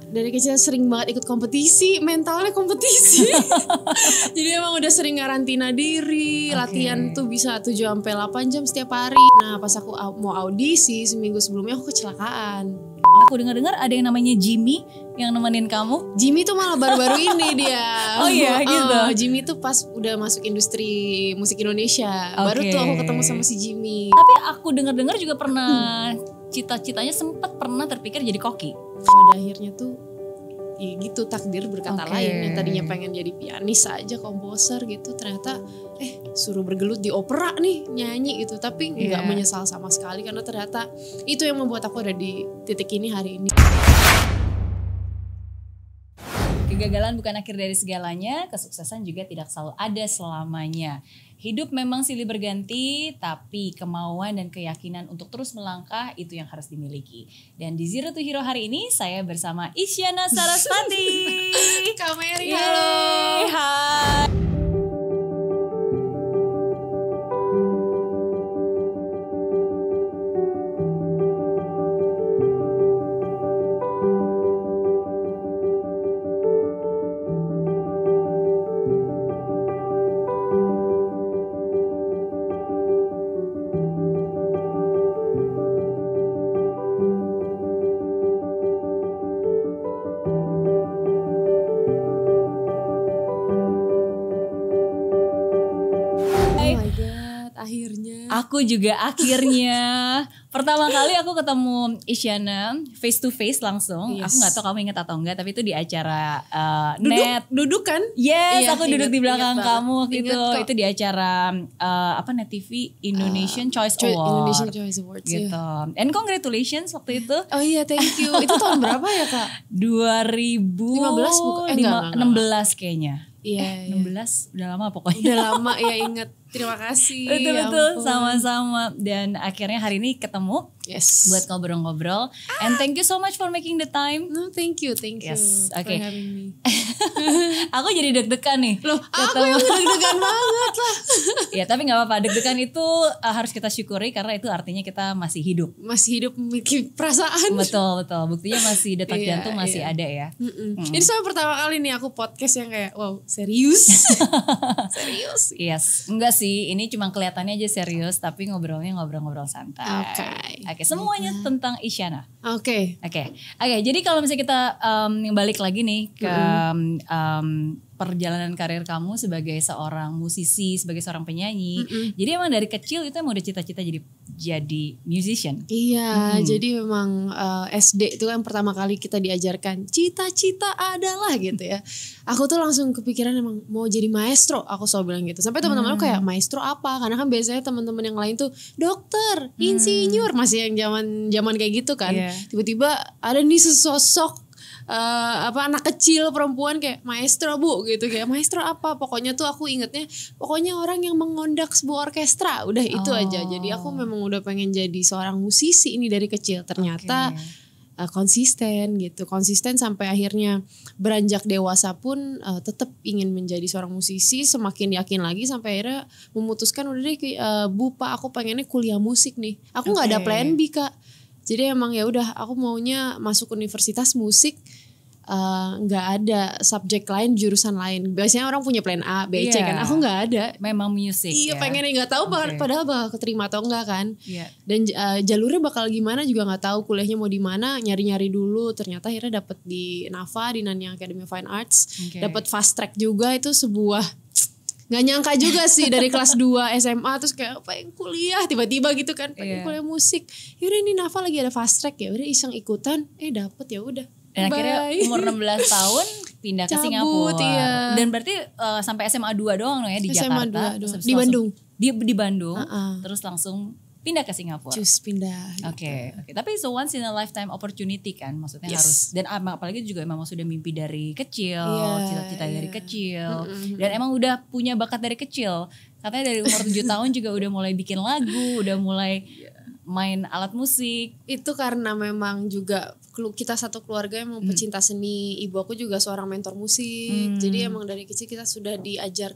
dari kecil sering banget ikut kompetisi, mentalnya kompetisi. Jadi emang udah sering karantina diri, latihan tuh bisa 7-8 jam setiap hari. Nah pas aku mau audisi seminggu sebelumnya aku kecelakaan. Aku dengar-dengar ada yang namanya Jimmy yang nemenin kamu. Jimmy tuh malah baru-baru ini dia. Oh iya gitu. Jimmy tuh pas udah masuk industri musik Indonesia. Baru tuh aku ketemu sama si Jimmy. Tapi aku dengar-dengar juga pernah cita-citanya sempat pernah terpikir jadi koki. Pada akhirnya tuh ya gitu takdir berkata lain. Yang tadinya pengen jadi pianis aja, komposer gitu, ternyata suruh bergelut di opera nih, nyanyi gitu. Tapi nggak menyesal sama sekali karena ternyata itu yang membuat aku ada di titik ini hari ini. Kegagalan bukan akhir dari segalanya, kesuksesan juga tidak selalu ada selamanya. Hidup memang silih berganti, tapi kemauan dan keyakinan untuk terus melangkah itu yang harus dimiliki. Dan di Zero to Hero hari ini saya bersama Isyana Sarasvati. Kak Mary, halo. Hai. Aku juga akhirnya pertama kali aku ketemu Isyana face to face langsung. Aku nggak tahu kamu ingat atau enggak, tapi itu di acara duduk kan? Yes, iya, aku duduk di belakang kamu waktu itu. Itu di acara Net TV Indonesian Choice Award. Indonesian Choice Awards gitu. And congratulations waktu itu. Oh iya, thank you. Itu tahun berapa ya Kak? 2015 bukan? 16 kayaknya. Iya, 16 udah lama pokoknya. Udah lama ya, inget. Terima kasih. Betul, sama-sama. Dan akhirnya hari ini ketemu buat ngobrol-ngobrol. And thank you so much for making the time. No, thank you for having me. Aku jadi deg-degan nih. Loh, aku yang deg-degan banget lah. Ya tapi gak apa-apa, deg-degan itu harus kita syukuri karena itu artinya kita masih hidup. Masih hidup memiliki perasaan. Betul, buktinya masih detak jantung masih ada ya. Ini sampai pertama kali nih aku podcast yang kayak wow, serius. Serius. Yes, enggak sih, ini cuma kelihatannya aja serius tapi ngobrolnya ngobrol-ngobrol santai. Oke, semuanya tentang Isyana. Oke, jadi kalau misalnya kita balik lagi nih ke perjalanan karir kamu sebagai seorang musisi, sebagai seorang penyanyi. Jadi emang dari kecil itu emang udah cita-cita jadi musician. Iya, jadi memang SD itu kan pertama kali kita diajarkan cita-cita adalah gitu ya. Aku tuh langsung kepikiran emang mau jadi maestro, aku selalu bilang gitu. Sampai teman-teman aku kayak maestro apa? Karena kan biasanya teman-teman yang lain tuh dokter, insinyur, masih yang zaman kayak gitu kan. Tiba-tiba ada nih sesosok anak kecil perempuan kayak maestro bu gitu, kayak maestro apa, pokoknya tuh aku ingetnya pokoknya orang yang mengondak sebuah orkestra, udah itu aja. Jadi aku memang udah pengen jadi seorang musisi ini dari kecil. Ternyata konsisten sampai akhirnya beranjak dewasa pun tetap ingin menjadi seorang musisi. Semakin yakin lagi sampai akhirnya memutuskan udah deh Bu Pak, aku pengennya kuliah musik nih. Aku nggak ada plan B Kak. Jadi emang ya udah aku maunya masuk universitas musik, nggak ada subjek lain, jurusan lain. Biasanya orang punya plan A, B, C kan. Aku nggak ada. Memang musik. Iya, pengennya nggak tahu padahal bakal keterima atau enggak kan. Dan jalurnya bakal gimana juga nggak tahu. Kuliahnya mau di mana, nyari-nyari dulu. Ternyata akhirnya dapet di NAFA, di Nanyang Academy of Fine Arts. Dapet fast track juga, itu sebuah nggak nyangka juga sih dari kelas 2 SMA terus kayak pengen kuliah tiba-tiba gitu kan, pengen kuliah musik. Yaudah ini NAFA lagi ada fast track, ya udah iseng ikutan, dapet ya udah. Dan akhirnya umur 16 tahun pindah ke Singapura. Dan berarti sampai SMA 2 doang ya di SMA Jakarta. 2 di Bandung. Di Bandung. Terus langsung pindah ke Singapura. Just pindah. Oke. Tapi so once in a lifetime opportunity kan, maksudnya harus, dan apalagi juga emang sudah mimpi dari kecil, cita-cita dari kecil, dan emang udah punya bakat dari kecil. Katanya dari umur 7 tahun juga udah mulai bikin lagu, udah mulai main alat musik? Itu karena memang juga kita satu keluarga emang pecinta seni. Ibu aku juga seorang mentor musik. Jadi emang dari kecil kita sudah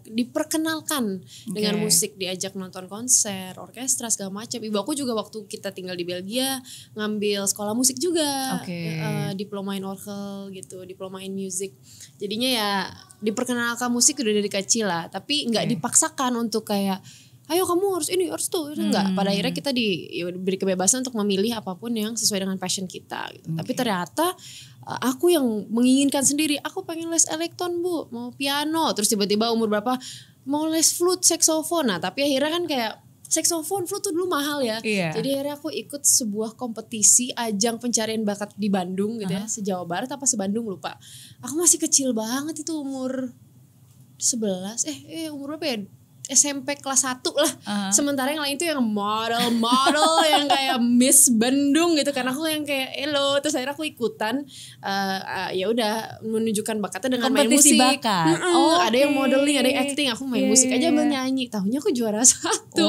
diperkenalkan dengan musik, diajak nonton konser, orkestra segala macam. Ibu aku juga waktu kita tinggal di Belgia ngambil sekolah musik juga, diploma in orgel gitu, diploma in music. Jadinya ya diperkenalkan musik udah dari kecil lah, tapi nggak dipaksakan untuk kayak ayo kamu harus ini harus tuh, enggak. Pada akhirnya kita diberi kebebasan untuk memilih apapun yang sesuai dengan passion kita gitu. Tapi ternyata aku yang menginginkan sendiri, aku pengen les elektron Bu, mau piano, terus tiba-tiba umur berapa mau les flute, saxophone. Nah tapi akhirnya kan kayak saxophone, flute tuh dulu mahal ya. Jadi akhirnya aku ikut sebuah kompetisi ajang pencarian bakat di Bandung gitu ya, se-Jawa Barat apa se-Bandung lupa. Aku masih kecil banget itu umur 11, umur berapa ya? SMP kelas 1 lah. Sementara yang lain itu yang model-model yang kayak Miss Bandung gitu, karena aku yang kayak elo. Terus akhirnya aku ikutan ya udah menunjukkan bakatnya dengan kompetisi main musik. Bakat. Ada yang modeling, ada yang acting, aku main musik aja bernyanyi. Tahunya aku juara 1.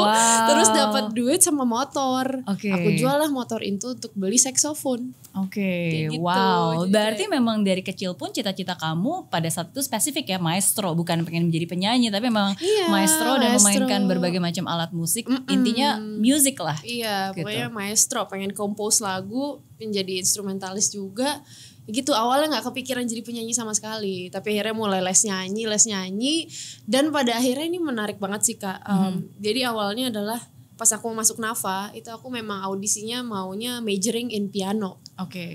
Terus dapat duit sama motor. Aku jual lah motor itu untuk beli saxophone. Gitu. Wow. Berarti memang dari kecil pun cita-cita kamu pada saat itu spesifik ya, maestro, bukan pengen menjadi penyanyi, tapi memang maestro dan memainkan berbagai macam alat musik. Intinya music lah. Iya, gitu. Pokoknya maestro, pengen compose lagu, menjadi instrumentalis juga. Gitu, awalnya gak kepikiran jadi penyanyi sama sekali. Tapi akhirnya mulai les nyanyi. Dan pada akhirnya ini menarik banget sih Kak. Jadi awalnya adalah pas aku masuk NAFA, itu aku memang audisinya maunya majoring in piano.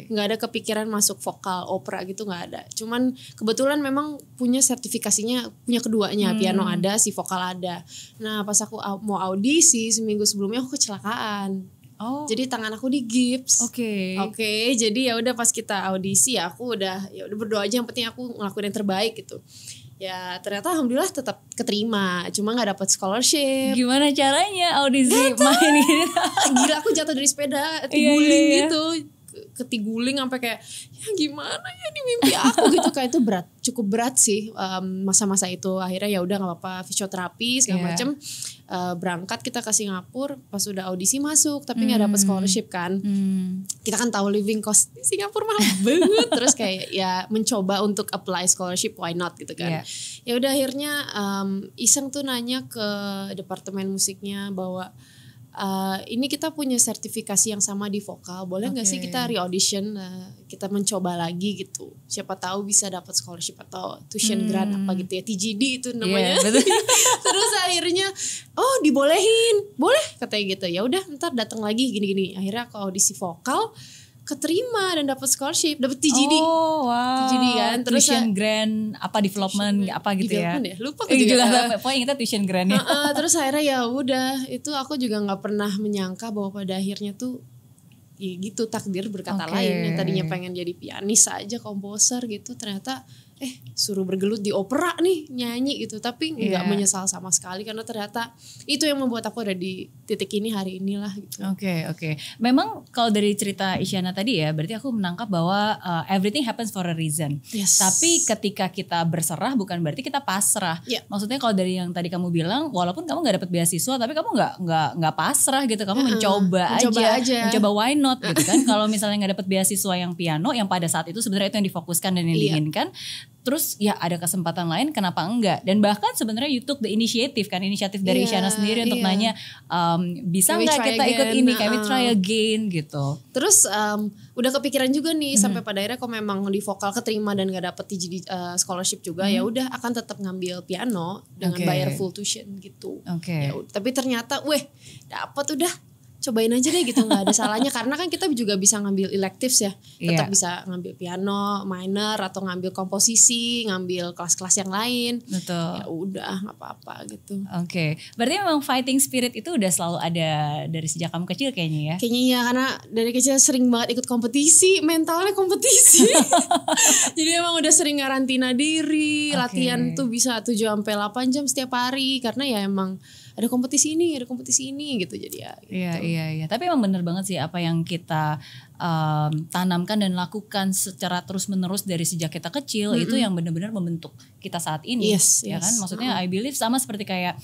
Nggak ada kepikiran masuk vokal, opera gitu nggak ada. Cuman kebetulan memang punya sertifikasinya, punya keduanya, piano ada, si vokal ada. Nah pas aku mau audisi seminggu sebelumnya aku kecelakaan. Jadi tangan aku digips. Jadi ya udah pas kita audisi ya aku udah berdoa aja, yang penting aku ngelakuin yang terbaik gitu. Ya ternyata alhamdulillah tetap keterima, cuma nggak dapat scholarship. Gimana caranya audisi main gitu? Gila, aku jatuh dari sepeda, tiguling gitu, ketiguling sampai kayak ya gimana ya di mimpi aku gitu. Kayak itu cukup berat sih masa-masa itu. Akhirnya ya udah nggak apa-apa, fisioterapi segala macem. Berangkat kita ke Singapura, pas udah audisi masuk tapi nggak dapet scholarship kan. Kita kan tahu living cost di Singapura mahal banget. Terus kayak ya mencoba untuk apply scholarship, why not gitu kan. Ya udah akhirnya iseng tuh nanya ke departemen musiknya bahwa ini kita punya sertifikasi yang sama di vokal, boleh nggak sih kita re-audition, kita mencoba lagi gitu, siapa tahu bisa dapat scholarship atau tuition grant apa gitu ya, TGD itu namanya. Terus akhirnya dibolehin, boleh katanya gitu. Ya udah ntar datang lagi gini-gini. Akhirnya aku audisi vokal, keterima dan dapat scholarship, dapat TGD. TGD kan, terus tuition grant apa development apa gitu ya. Lupa juga. Pokoknya kita tuition grant ya. Terus akhirnya ya udah, itu aku juga nggak pernah menyangka bahwa pada akhirnya tuh ya gitu, takdir berkata lain. Yang tadinya pengen jadi pianis aja, komposer gitu, ternyata suruh bergelut di opera nih, nyanyi gitu. Tapi nggak menyesal sama sekali, karena ternyata itu yang membuat aku ada di titik ini hari inilah gitu. Oke. Memang kalau dari cerita Isyana tadi ya, berarti aku menangkap bahwa everything happens for a reason. Tapi ketika kita berserah bukan berarti kita pasrah. Maksudnya kalau dari yang tadi kamu bilang, walaupun kamu nggak dapat beasiswa, tapi kamu nggak pasrah gitu. Kamu mencoba aja. Mencoba, why not gitu kan. Kalau misalnya nggak dapat beasiswa yang piano, yang pada saat itu sebenarnya itu yang difokuskan dan yang diinginkan. Terus ya ada kesempatan lain, kenapa enggak? Dan bahkan sebenarnya you took the initiative kan, inisiatif dari Isyana sendiri untuk nanya bisa nggak kita ikut ini, can we try again gitu. Terus udah kepikiran juga nih sampai pada akhirnya kok memang di vokal keterima dan nggak dapet TGD scholarship juga, ya udah akan tetap ngambil piano dengan bayar full tuition gitu. Ya, tapi ternyata dapet, udah cobain aja deh gitu, nggak ada salahnya. Karena kan kita juga bisa ngambil electives ya, tetap bisa ngambil piano minor atau ngambil komposisi, ngambil kelas-kelas yang lain. Ya udah nggak apa-apa gitu. Berarti memang fighting spirit itu udah selalu ada dari sejak kamu kecil kayaknya ya? Kayaknya iya, karena dari kecil sering banget ikut kompetisi, mentalnya kompetisi. Jadi emang udah sering ngarantina diri, latihan tuh bisa 7-8 jam setiap hari, karena ya emang ada kompetisi ini gitu. Jadi ya gitu. Iya. Tapi emang bener banget sih apa yang kita tanamkan dan lakukan secara terus menerus dari sejak kita kecil, itu yang benar-benar membentuk kita saat ini. Ya kan, maksudnya I believe sama seperti kayak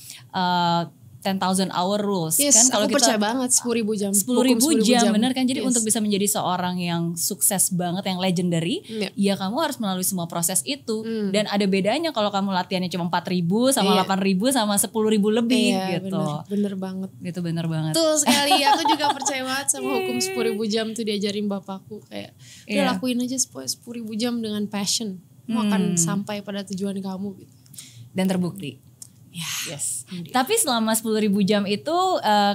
10,000 hour rules Yes, kan, kalau aku kita percaya banget 10.000 jam. 10.000 Hukum jam, bener kan? Jadi Yes. untuk bisa menjadi seorang yang sukses banget, yang legendary, ya kamu harus melalui semua proses itu. Dan ada bedanya kalau kamu latihannya cuma 4.000 sama 8.000 sama 10.000 lebih gitu. Bener banget. Gitu bener banget. Tuh sekali, aku juga percaya banget sama hukum 10.000 jam tuh diajarin bapakku. Kayak udah lakuin aja 10.000 jam dengan passion. Kamu akan sampai pada tujuan kamu gitu. Dan terbukti. Yes. Tapi selama 10.000 jam itu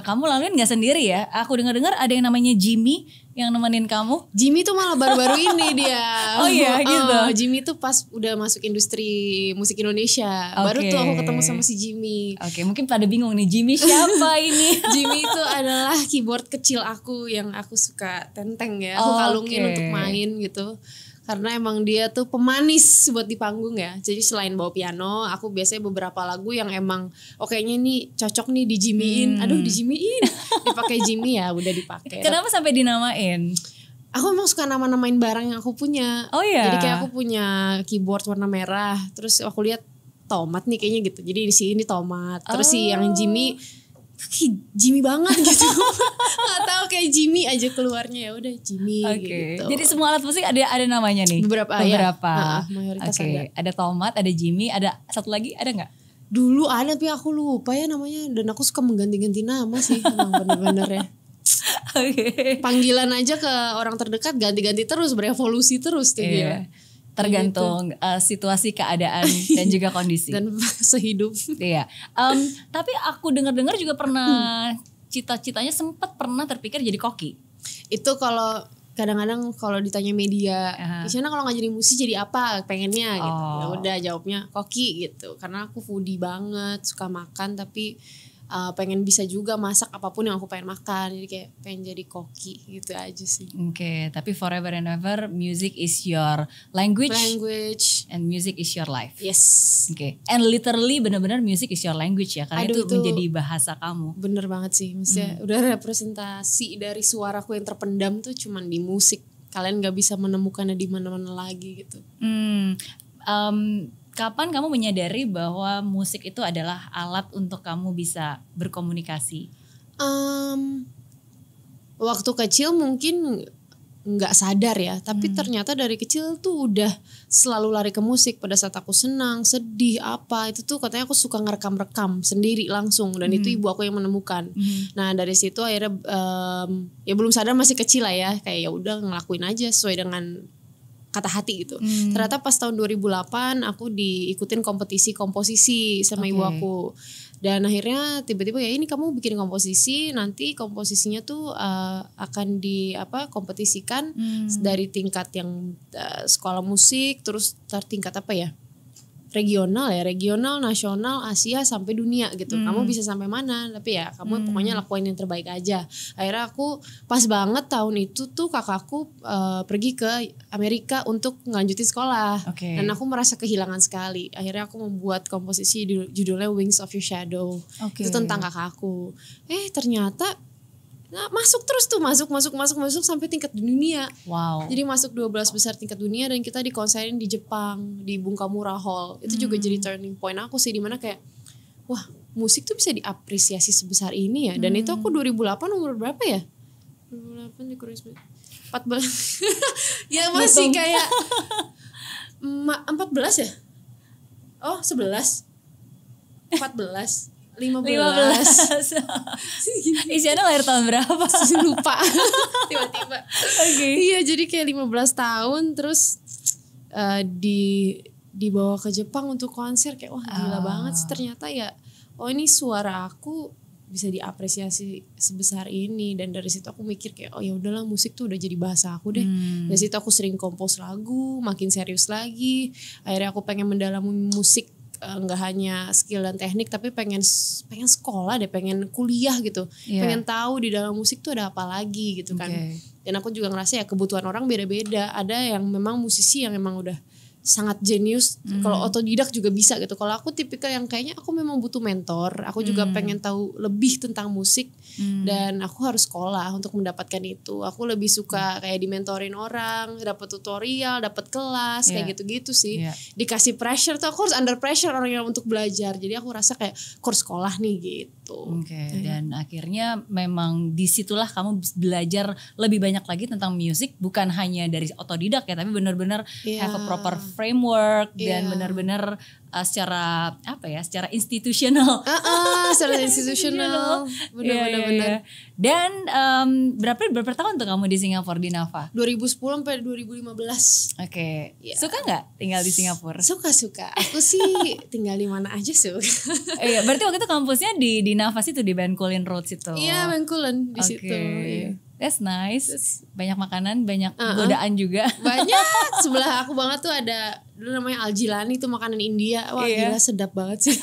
kamu laluin gak sendiri ya? Aku dengar-dengar ada yang namanya Jimmy yang nemenin kamu. Jimmy tuh malah baru-baru ini dia. Oh iya gitu. Jimmy tuh pas udah masuk industri musik Indonesia. Baru tuh aku ketemu sama si Jimmy. Oke, mungkin pada bingung nih Jimmy siapa ini? Jimmy itu adalah keyboard kecil aku yang aku suka tenteng ya. Aku kalungin untuk main gitu. Karena emang dia tuh pemanis buat di panggung ya. Jadi selain bawa piano, aku biasanya beberapa lagu yang emang kayaknya ini cocok nih di Jimmy-in. Aduh di Jimmy-in. Dipakai Jimmy ya, udah dipakai. Kenapa sampai dinamain? Aku emang suka nama-namain barang yang aku punya. Oh iya. Jadi kayak aku punya keyboard warna merah. Terus aku lihat tomat nih kayaknya gitu. Jadi di sini tomat. Terus si yang Jimmy banget gitu. Gak tahu kayak Jimmy aja keluarnya, ya udah Jimmy gitu. Jadi semua alat musik ada namanya nih. Beberapa. Ya? Mayoritas ada. Ada tomat, ada Jimmy, ada satu lagi ada nggak? Dulu ada tapi aku lupa ya namanya, dan aku suka mengganti-ganti nama sih. Emang bener-bener ya. Panggilan aja ke orang terdekat ganti-ganti terus, berevolusi terus tuh dia. Tergantung situasi, keadaan dan juga kondisi dan sehidup. Iya. Tapi aku dengar-dengar juga pernah cita-citanya sempat pernah terpikir jadi koki. Itu kalau kadang-kadang kalau ditanya media, Isyana kalau nggak jadi musisi jadi apa pengennya gitu. Ya udah jawabnya koki gitu. Karena aku foodie banget, suka makan tapi pengen bisa juga masak apapun yang aku pengen makan. Jadi kayak pengen jadi koki gitu aja sih. Oke, tapi forever and ever music is your language and music is your life. Yes. Oke. And literally benar-benar music is your language ya, karena itu menjadi bahasa kamu. Bener banget sih. Maksudnya udah representasi dari suaraku yang terpendam tuh cuman di musik. Kalian gak bisa menemukannya di mana-mana lagi gitu. Kapan kamu menyadari bahwa musik itu adalah alat untuk kamu bisa berkomunikasi? Waktu kecil mungkin nggak sadar ya, tapi ternyata dari kecil tuh udah selalu lari ke musik. Pada saat aku senang, sedih, apa itu tuh katanya aku suka ngerekam-rekam sendiri langsung, dan itu ibu aku yang menemukan. Nah dari situ akhirnya ya belum sadar, masih kecil lah ya, kayak ya udah ngelakuin aja sesuai dengan kata hati gitu. Ternyata pas tahun 2008 aku diikutin kompetisi komposisi sama ibu aku. Dan akhirnya tiba-tiba ya ini kamu bikin komposisi, nanti komposisinya tuh akan kompetisikan dari tingkat yang sekolah musik, terus tingkat regional, nasional, Asia sampai dunia gitu. Kamu bisa sampai mana, tapi ya kamu pokoknya lakuin yang terbaik aja. Akhirnya aku pas banget tahun itu tuh kakakku pergi ke Amerika untuk ngelanjutin sekolah. Dan aku merasa kehilangan sekali. Akhirnya aku membuat komposisi judulnya Wings of Your Shadow. Itu tentang kakakku. Ternyata masuk terus tuh, masuk sampai tingkat dunia. Wow. Jadi masuk 12 besar tingkat dunia, dan kita dikonserin di Jepang di Bunkamura Hall. Itu juga jadi turning point aku sih, dimana kayak wah musik tuh bisa diapresiasi sebesar ini ya. Dan itu aku 2008 umur berapa ya? 2008 dikurang 14. Ya masih kayak 14 ya? Oh 11 14 15. Isyana lahir tahun berapa? Lupa. Tiba-tiba. Iya, jadi kayak 15 tahun terus dibawa ke Jepang untuk konser, kayak wah gila banget sih ternyata ya. Oh ini suara aku bisa diapresiasi sebesar ini. Dan dari situ aku mikir kayak oh ya udahlah, musik tuh udah jadi bahasa aku deh. Dari situ aku sering kompos lagu, makin serius lagi. Akhirnya aku pengen mendalami musik, nggak hanya skill dan teknik, tapi pengen sekolah deh, pengen kuliah gitu, pengen tahu di dalam musik tuh ada apa lagi gitu kan. Dan aku juga ngerasa ya kebutuhan orang beda-beda. Ada yang memang musisi yang memang udah sangat jenius, kalau otodidak juga bisa gitu. Kalau aku tipikal yang kayaknya aku memang butuh mentor. Aku juga pengen tahu lebih tentang musik, Dan aku harus sekolah untuk mendapatkan itu. Aku lebih suka kayak dimentorin orang, dapat tutorial, dapat kelas, kayak gitu-gitu sih. Dikasih pressure tuh, aku harus under pressure orang yang untuk belajar. Jadi aku rasa kayak kurs sekolah nih gitu. Dan akhirnya memang disitulah kamu belajar lebih banyak lagi tentang musik, bukan hanya dari otodidak ya, tapi benar-benar have a proper framework dan benar-benar secara apa ya, secara institusional. Secara institusional. Benar-benar. Dan berapa tahun tuh kamu di Singapura di NAFA? 2010 sampai 2015. Suka nggak tinggal di Singapura? Suka. Aku sih tinggal di mana aja suka. Berarti waktu itu kampusnya di NAFA situ, di Bencoolen Road situ. Iya, Bencoolen di situ. That's nice. Banyak makanan, banyak godaan juga. Banyak. Sebelah aku banget tuh ada dulu namanya Al-Jilani, itu makanan India. Wah, gila sedap banget sih.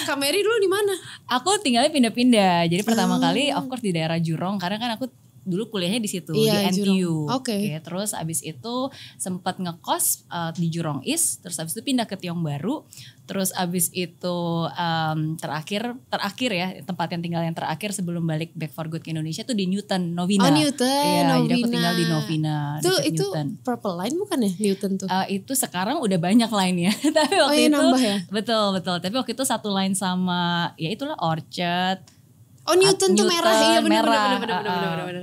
Kak Mary dulu di mana? Aku tinggalnya pindah-pindah. Jadi pertama kali of course di daerah Jurong, karena kan aku dulu kuliahnya di situ, di NTU. Terus abis itu sempat ngekos di Jurong East, terus abis itu pindah ke Tiong Baru. Terus abis itu terakhir ya, tempat yang tinggal yang terakhir sebelum balik back for good ke Indonesia tuh di Newton, Novena. Novena. Jadi aku tinggal di Novena. Itu Newton. Purple Line bukan ya Newton tuh? Itu sekarang udah banyak line ya. Tapi waktu itu nambah ya? Betul. Tapi waktu itu satu line sama ya itulah Orchard. Newton tuh merah, iya benar.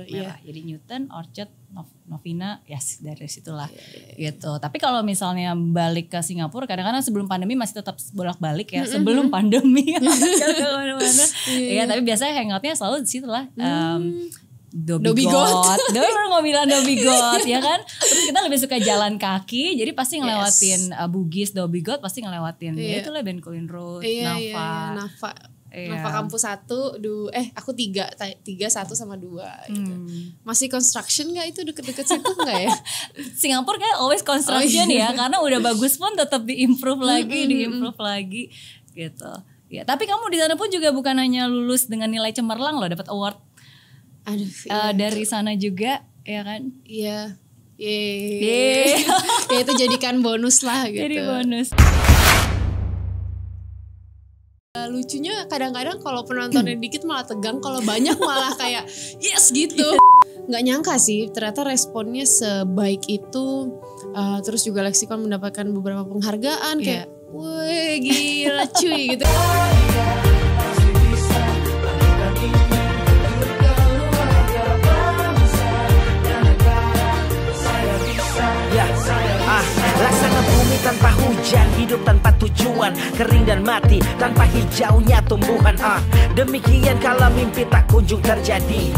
Iya. Jadi Newton, Orchard, Novena, dari situlah gitu. Tapi kalau misalnya balik ke Singapura, kadang-kadang sebelum pandemi masih tetap bolak-balik ya. Sebelum pandemi, kemana-mana. Iya, tapi biasanya hangoutnya selalu di situ lah. Dhoby Ghaut. Mau bilang Dhoby Ghaut ya kan. Terus kita lebih suka jalan kaki, jadi pasti ngelewatin Bugis, Dhoby Ghaut, pasti ngelewatin ya itulah Bencoolen Road, NAFA. NAFA kampus 1, aku 3, 1 sama 2 gitu. Masih construction gak itu deket-deket situ gak ya? Singapura kan always construction ya, karena udah bagus pun tetap diimprove lagi gitu. Ya, tapi kamu di sana pun juga bukan hanya lulus dengan nilai cemerlang loh, dapat award. Dari sana juga ya kan? Iya. Ya itu jadikan bonus lah gitu. Jadi bonus. Lucunya kadang-kadang kalau penontonnya dikit malah tegang, kalau banyak malah kayak yes gitu. Nggak nyangka sih ternyata responnya sebaik itu. Terus juga Lexicon mendapatkan beberapa penghargaan kayak wih gila cuy gitu. Laksana bumi tanpa hujan, hidup tanpa tujuan, kering dan mati tanpa hijaunya tumbuhan. Demikian kalau mimpi tak kunjung terjadi.